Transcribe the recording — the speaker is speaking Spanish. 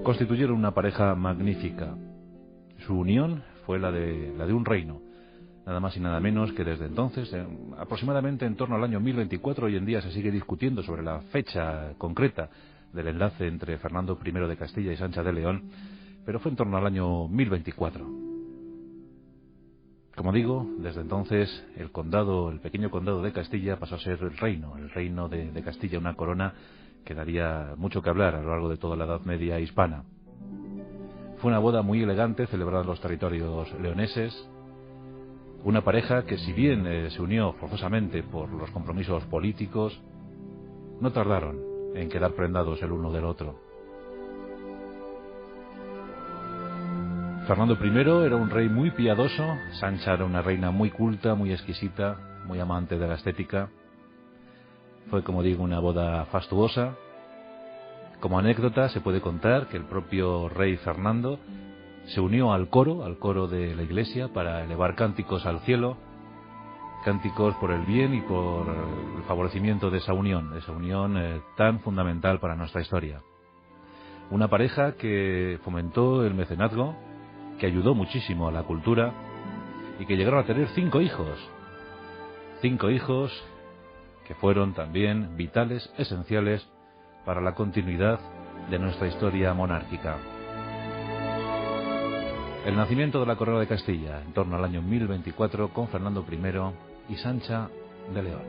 Constituyeron una pareja magnífica. Su unión fue la de un reino, nada más y nada menos que desde entonces, aproximadamente en torno al año 1024, hoy en día se sigue discutiendo sobre la fecha concreta del enlace entre Fernando I de Castilla y Sancha de León, pero fue en torno al año 1024. Como digo, desde entonces el pequeño condado de Castilla pasó a ser el reino de Castilla, una corona que daría mucho que hablar a lo largo de toda la Edad Media hispana. Fue una boda muy elegante celebrada en los territorios leoneses, una pareja que, si bien se unió forzosamente por los compromisos políticos, no tardaron en quedar prendados el uno del otro. Fernando I era un rey muy piadoso, Sancha era una reina muy culta, muy exquisita, muy amante de la estética. Fue, como digo, una boda fastuosa. Como anécdota se puede contar que el propio rey Fernando se unió al coro de la iglesia para elevar cánticos al cielo, cánticos por el bien y por el favorecimiento de esa unión tan fundamental para nuestra historia. Una pareja que fomentó el mecenazgo, que ayudó muchísimo a la cultura y que llegaron a tener 5 hijos. 5 hijos que fueron también vitales, esenciales para la continuidad de nuestra historia monárquica. El nacimiento de la corona de Castilla en torno al año 1024 con Fernando I y Sancha de León.